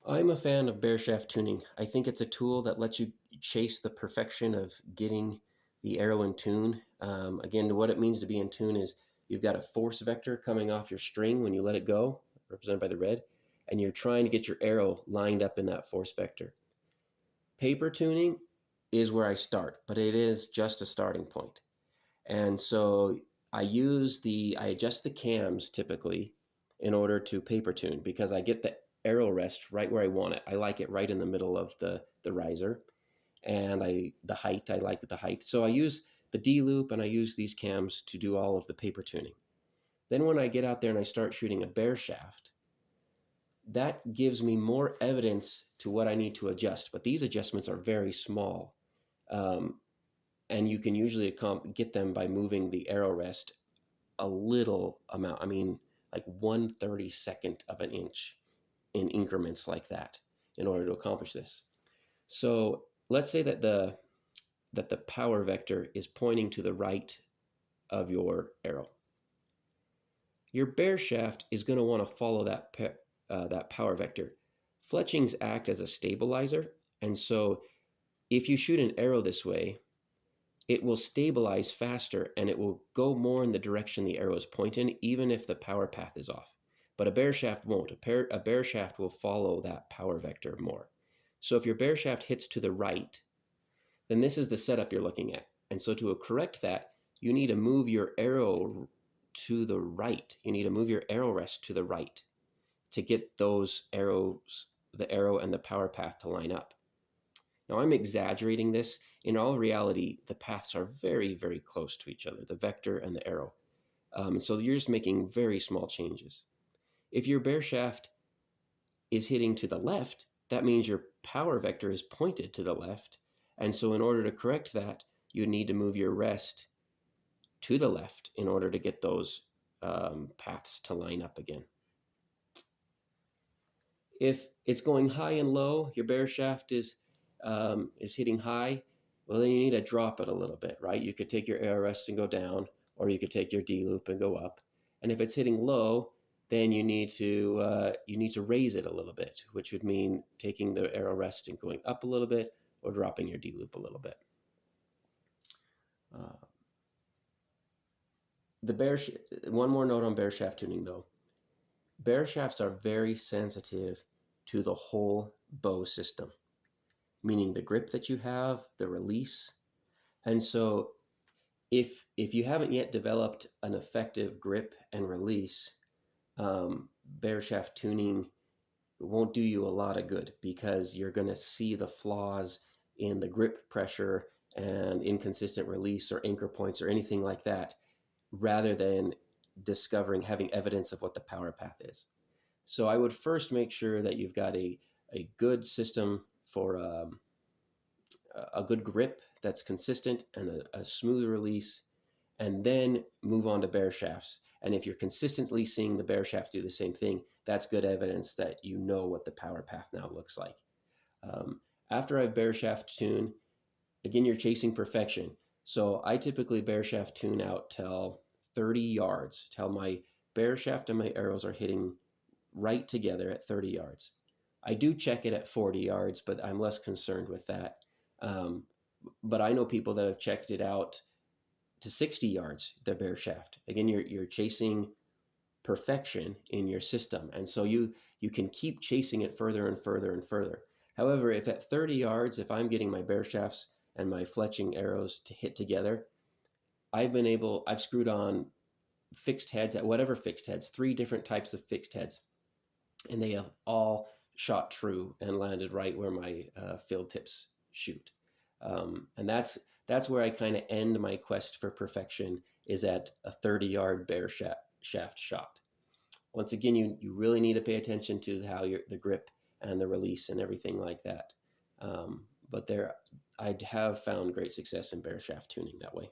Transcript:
I'm a fan of bare shaft tuning. I think it's a tool that lets you chase the perfection of getting the arrow in tune. Again, what it means to be in tune is you've got a force vector coming off your string when you let it go, represented by the red, and you're trying to get your arrow lined up in that force vector. Paper tuning is where I start, but it is just a starting point. And so I adjust the cams typically in order to paper tune because I get the arrow rest right where I want it. I like it right in the middle of the riser, and I like the height. So I use the D loop and I use these cams to do all of the paper tuning. Then when I get out there and I start shooting a bare shaft, that gives me more evidence to what I need to adjust. But these adjustments are very small. Um, and you can usually get them by moving the arrow rest a little amount. I mean, like 1/32 of an inch in increments like that in order to accomplish this. So let's say that the power vector is pointing to the right of your arrow. Your bare shaft is going to want to follow that power vector. Fletchings act as a stabilizer, and so if you shoot an arrow this way, it will stabilize faster and it will go more in the direction the arrow is pointing, even if the power path is off. But a bare shaft won't. A bare shaft will follow that power vector more. So if your bare shaft hits to the right, then this is the setup you're looking at. And so to correct that, you need to move your arrow to the right. You need to move your arrow rest to the right to get those arrows, the arrow and the power path to line up. Now, I'm exaggerating this. In all reality, the paths are very, very close to each other, the vector and the arrow. So you're just making very small changes. If your bare shaft is hitting to the left, that means your power vector is pointed to the left. And so in order to correct that, you need to move your rest to the left in order to get those paths to line up again. If it's going high and low, your bare shaft is hitting high, well, then you need to drop it a little bit, right? You could take your arrow rest and go down, or you could take your D loop and go up. And if it's hitting low, then you need to raise it a little bit, which would mean taking the arrow rest and going up a little bit, or dropping your D loop a little bit. Uh, One more note on bare shaft tuning though. Bare shafts are very sensitive to the whole bow system, meaning the grip that you have, the release. And so if you haven't yet developed an effective grip and release, bare shaft tuning won't do you a lot of good because you're going to see the flaws in the grip pressure and inconsistent release or anchor points or anything like that, rather than having evidence of what the power path is. So I would first make sure that you've got a good system for a good grip that's consistent and a smooth release, and then move on to bare shafts. And if you're consistently seeing the bare shaft do the same thing, that's good evidence that you know what the power path now looks like. Um, After I've bare shaft tuned, again, you're chasing perfection. So I typically bare shaft tune out till 30 yards, till my bare shaft and my arrows are hitting right together at 30 yards. I do check it at 40 yards, but I'm less concerned with that. Um, but I know people that have checked it out to 60 yards, the bare shaft. Again, you're chasing perfection in your system, and so you can keep chasing it further and further and further. However, if at 30 yards, if I'm getting my bare shafts and my fletching arrows to hit together, I've screwed on fixed heads at whatever fixed heads, 3 different types of fixed heads, and they have all shot true and landed right where my field tips shoot. And that's where I kind of end my quest for perfection, is at a 30-yard bare shaft shot. Once again, you really need to pay attention to how the grip and the release and everything like that. But I have found great success in bare shaft tuning that way.